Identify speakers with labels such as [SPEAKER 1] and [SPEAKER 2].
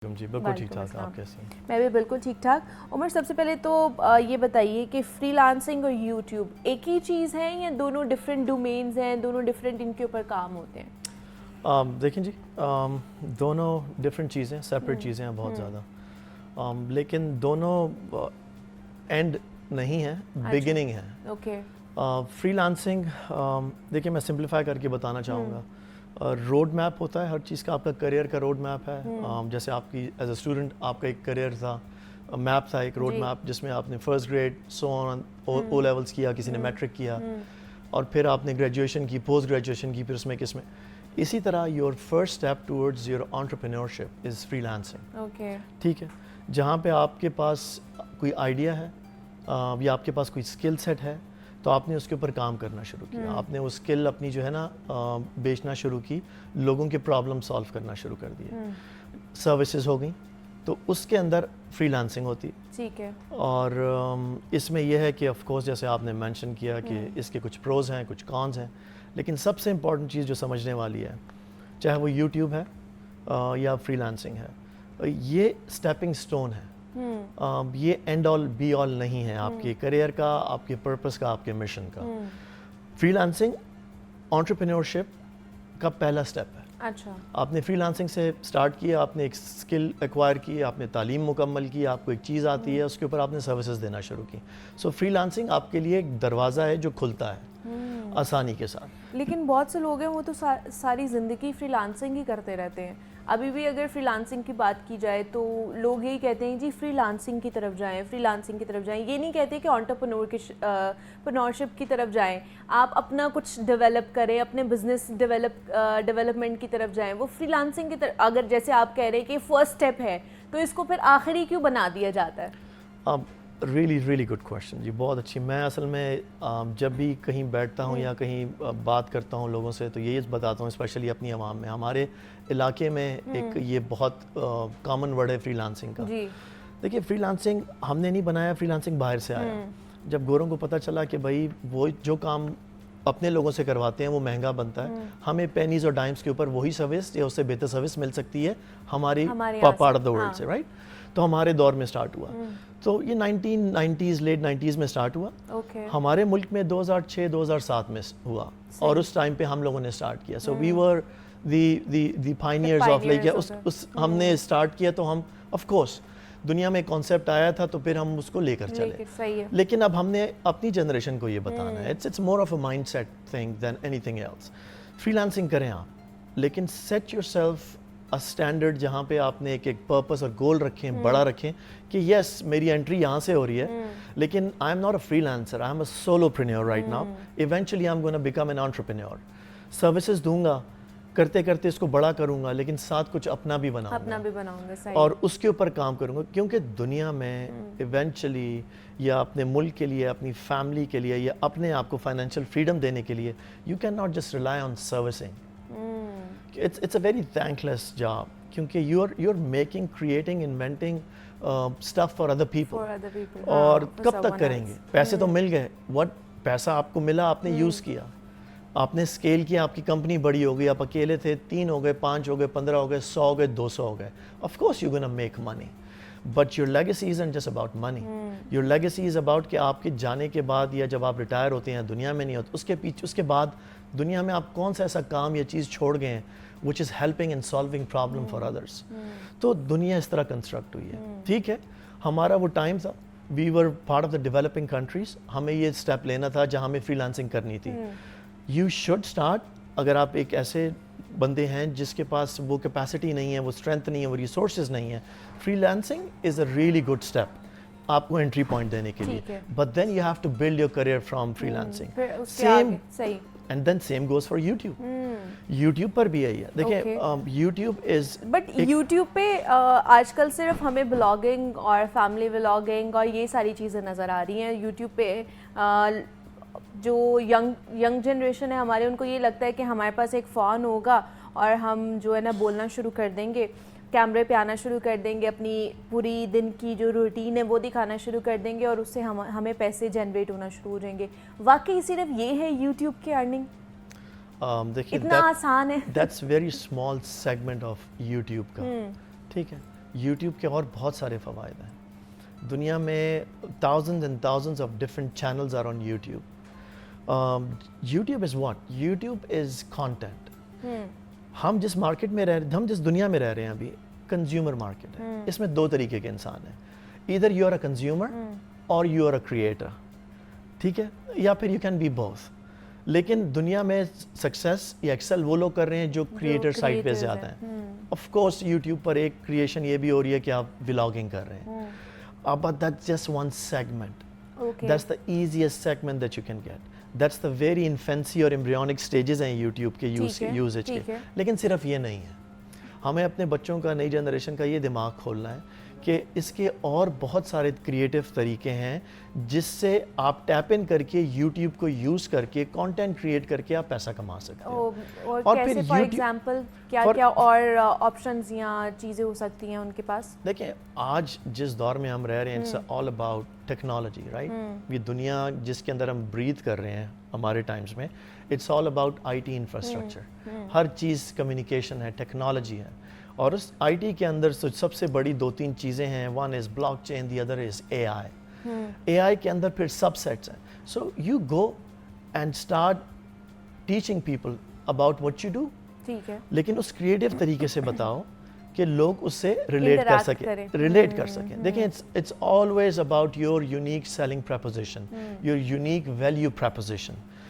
[SPEAKER 1] جی بالکل ٹھیک ٹھاک. آپ کیسے ہیں؟
[SPEAKER 2] میں بھی بالکل ٹھیک ٹھاک. عمر سب سے پہلے تو یہ بتائیے کہ فری لانسنگ اور یوٹیوب ایک ہی چیز ہے یا دونوں ڈفرینٹ ڈومینز ہیں, دونوں ڈفرینٹ ان کے اوپر کام ہوتے ہیں؟
[SPEAKER 1] دیکھیں جی, دونوں ڈفرینٹ چیزیں, سیپریٹ چیزیں ہیں بہت زیادہ, لیکن دونوں اینڈ نہیں ہیں, بگننگ ہے.
[SPEAKER 2] اوکے.
[SPEAKER 1] فری لانسنگ دیکھیں میں سمپلیفائی کر کے بتانا چاہوں گا. روڈ میپ ہوتا ہے ہر چیز کا, آپ کا کریئر کا روڈ میپ ہے. جیسے آپ کی ایز اے اسٹوڈنٹ آپ کا ایک کریئر تھا, میپ تھا, ایک روڈ میپ جس میں آپ نے فرسٹ گریڈ سو آن او لیولس کیا, کسی نے میٹرک کیا, اور پھر آپ نے گریجویشن کی, پوسٹ گریجویشن کی, پھر اس میں کس میں. اسی طرح your first step towards your entrepreneurship is free lancing.
[SPEAKER 2] Okay.
[SPEAKER 1] ٹھیک ہے, جہاں پہ آپ کے پاس کوئی آئیڈیا ہے یا آپ کے پاس کوئی اسکل سیٹ ہے تو آپ نے اس کے اوپر کام کرنا شروع کیا. آپ نے وہ اسکل اپنی جو ہے نا بیچنا شروع کی, لوگوں کے پرابلم سالو کرنا شروع کر دیے. سروسز ہو گئیں تو اس کے اندر فری لانسنگ ہوتی.
[SPEAKER 2] ٹھیک ہے.
[SPEAKER 1] اور اس میں یہ ہے کہ آف کورس جیسے آپ نے مینشن کیا کہ اس کے کچھ پروز ہیں, کچھ کونز ہیں, لیکن سب سے امپورٹنٹ چیز جو سمجھنے والی ہے, چاہے وہ یوٹیوب ہے یا فری لانسنگ ہے, یہ اسٹیپنگ اسٹون ہے. یہ اینڈ آل بی آل نہیں ہے آپ کے کریئر کا, آپ کے پرپس کا, آپ کے مشن کا. فری لانسنگ انٹرپرینورشپ کا پہلا اسٹیپ ہے.
[SPEAKER 2] اچھا. آپ
[SPEAKER 1] نے فری لانسنگ سے سٹارٹ کیا, آپ نے ایک اسکل ایکوائر کی, آپ نے تعلیم مکمل کی, آپ کو ایک چیز آتی ہے, اس کے اوپر آپ نے سروسز دینا شروع کی. سو فری لانسنگ آپ کے لیے ایک دروازہ ہے جو کھلتا ہے آسانی کے ساتھ.
[SPEAKER 2] لیکن بہت سے لوگ ہیں وہ تو ساری زندگی فری لانسنگ ہی کرتے رہتے ہیں. ابھی بھی اگر فری لانسنگ کی بات کی جائے تو لوگ یہی کہتے ہیں جی فری لانسنگ کی طرف جائیں, فری لانسنگ کی طرف جائیں. یہ نہیں کہتے کہ انٹرپرینورشپ کی طرف جائیں, آپ اپنا کچھ ڈیولپ کریں, اپنے بزنس ڈیولپمنٹ کی طرف جائیں. وہ فری لانسنگ کی طرف اگر جیسے آپ کہہ رہے ہیں کہ فرسٹ اسٹیپ ہے تو اس کو پھر آخری کیوں بنا دیا جاتا ہے؟
[SPEAKER 1] ریئلی گڈ کوشچن جی, بہت اچھی. میں اصل میں جب بھی کہیں بیٹھتا ہوں یا کہیں بات کرتا ہوں لوگوں سے تو یہی بتاتا ہوں, اسپیشلی اپنی عوام میں. ہمارے علاقے میں ایک یہ بہت کامن ورڈ ہے فری لانسنگ کا. دیکھیے فری لانسنگ ہم نے نہیں بنایا, فری لانسنگ باہر سے آیا. جب گوروں کو پتہ چلا کہ بھائی وہ جو کام اپنے لوگوں سے کرواتے ہیں وہ مہنگا بنتا ہے, ہمیں پینیز اور ڈائمز کے اوپر وہی سروس یا اس سے بہتر سروس مل سکتی ہے ہماری پارٹ آف دا ورلڈ سے, رائٹ. تو ہمارے دور میں سٹارٹ ہوا. تو یہ 1990s لیٹ 90s میں سٹارٹ ہوا. ہمارے ملک میں 2006-2007 میں ہوا, اور اس ٹائم پہ ہم لوگوں نے سٹارٹ کیا. سو وی ور دی پائنیئرز آف لائک, ہم نے سٹارٹ کیا تو ہم آف کورس دنیا میں کانسیپٹ آیا تھا تو پھر ہم اس کو لے کر چلے. لیکن اب ہم نے اپنی جنریشن کو یہ بتانا ہے, it's more of a mindset thing than anything else. Freelancing کریں آپ, لیکن سیٹ یور سیلف اسٹینڈرڈ جہاں پہ آپ نے ایک پرپس اور گول رکھیں, بڑا رکھیں کہ یس میری انٹری یہاں سے ہو رہی ہے, لیکن I'm not a freelancer, I'm a solopreneur right now. Eventually I'm gonna become an entrepreneur. Services دوں گا, کرتے کرتے اس کو بڑا کروں گا, لیکن ساتھ کچھ اپنا بھی بناؤں گا اور اس کے اوپر کام کروں گا. کیونکہ دنیا میں ایونچولی یا اپنے ملک کے لیے, اپنی فیملی کے لیے, یا اپنے آپ کو فائنینشیل فریڈم دینے کے لیے you can not just rely on servicing. It's a very thankless job کیونکہ you're making, creating, inventing stuff for other people. اور کب تک کریں گے؟ پیسے تو مل گئے, پیسہ آپ کو ملا, آپ نے یوز کیا, آپ نے اسکیل کیا, آپ کی کمپنی بڑی ہو گئی, آپ اکیلے تھے, 3 ہو گئے, 5 ہو گئے, 15 ہو گئے, 100 ہو گئے, 200 ہو گئے. Of course you're gonna make money. But your legacy isn't just about money. Your legacy is about کہ آپ کے جانے کے بعد یا جب آپ ریٹائر ہوتے ہیں, دنیا میں نہیں ہوتے, اس کے بعد دنیا میں آپ کون سا ایسا کام یا چیز چھوڑ گئے ہیں which is helping in solving problem for others. تو دنیا اس طرح کنسٹرکٹ ہوئی ہے. ٹھیک ہے, ہمارا وہ ٹائم تھا, we were part of the developing countries, ہمیں یہ اسٹیپ لینا تھا جہاں ہمیں فری لانسنگ کرنی تھی. You should start. اگر آپ ایک ایسے بندے ہیں جس کے پاس وہ کیپیسٹی نہیں ہے, وہ اسٹرینتھ نہیں ہے, وہ ریسورسز نہیں ہے, freelancing is a really good step آپ کو انٹری پوائنٹ دینے کے لیے. But then you have to build your career from freelancing. And then same goes for YouTube. YouTube پر بھی یہی ہے. دیکھیں یوٹیوب از,
[SPEAKER 2] بٹ یوٹیوب پہ آج کل صرف ہمیں بلاگنگ اور فیملی بلاگنگ اور یہ ساری چیزیں نظر آ رہی ہیں. یوٹیوب پہ جو ینگ جنریشن ہے ہمارے, ان کو یہ لگتا ہے کہ ہمارے پاس ایک فون ہوگا اور ہم جو ہے نا بولنا شروع کر دیں گے, کیمرے پہ آنا شروع کر دیں گے, اپنی پوری دن کی جو روٹین ہے وہ دکھانا شروع کر دیں گے, اور اس سے ہمیں پیسے جنریٹ ہونا شروع ہو جائیں گے. واقعی صرف یہ ہے یوٹیوب کی ارننگ؟
[SPEAKER 1] دیکھیے
[SPEAKER 2] اتنا آسان ہے؟
[SPEAKER 1] That's very small segment of YouTube کا. ٹھیک ہے, یوٹیوب کے اور بہت سارے فوائد ہیں. دنیا میں thousands and thousands of different channels are on YouTube. YouTube is what? YouTube is content. ہم جس مارکیٹ میں ہم جس دنیا میں رہ رہے ہیں ابھی کنزیومر مارکیٹ ہے. اس میں دو طریقے کے انسان ہیں. either you are a consumer or you are a creator. ٹھیک ہے, یا پھر you can be both. لیکن دنیا میں سکسیس یا ایکسل وہ لوگ کر رہے ہیں جو کریٹر سائٹ پہ زیادہ ہیں. آف کورس یوٹیوب پر ایک کریشن یہ بھی ہو رہی ہے کہ آپ ولاگنگ کر رہے ہیں. But that's just one segment.
[SPEAKER 2] Okay.
[SPEAKER 1] That's the easiest segment that you can get. That's the very infancy اور embryonic stages ہیں یوٹیوب کے یوزیج کے. لیکن صرف یہ نہیں ہے, ہمیں اپنے بچوں کا, نئی جنریشن کا یہ دماغ کھولنا ہے کہ اس کے اور بہت سارے کریٹیو طریقے ہیں جس سے آپ ٹیپ ان کر کے یوٹیوب کو یوز کر کے کانٹینٹ کریٹ کر کے آپ پیسہ کما سکتے ہیں.
[SPEAKER 2] اور کیسے فار ایگزامپل کیا کیا اور آپشنز یا چیزیں ہو سکتی ہیں ان کے پاس؟
[SPEAKER 1] دیکھیں آج جس دور میں ہم رہ رہے ہیں it's all about technology, right. یہ دنیا جس کے اندر ہم بریتھ کر رہے ہیں ہمارے ٹائمز میں, it's all about I T infrastructure. ہر چیز کمیونیکیشن ہے, ٹیکنالوجی ہے. اور اس آئی ٹی کے اندر سب سے بڑی دو تین چیزیں ہیں. One is blockchain, the other is A I. A I کے اندر پھر سب سیٹس ہیں. So you go and start teaching people about what you do.
[SPEAKER 2] ٹھیک ہے,
[SPEAKER 1] لیکن اس کریٹیو طریقے سے بتاؤ کہ لوگ اس سے ریلیٹ کر سکیں. دیکھیں it's always about your unique selling proposition, your unique value preposition.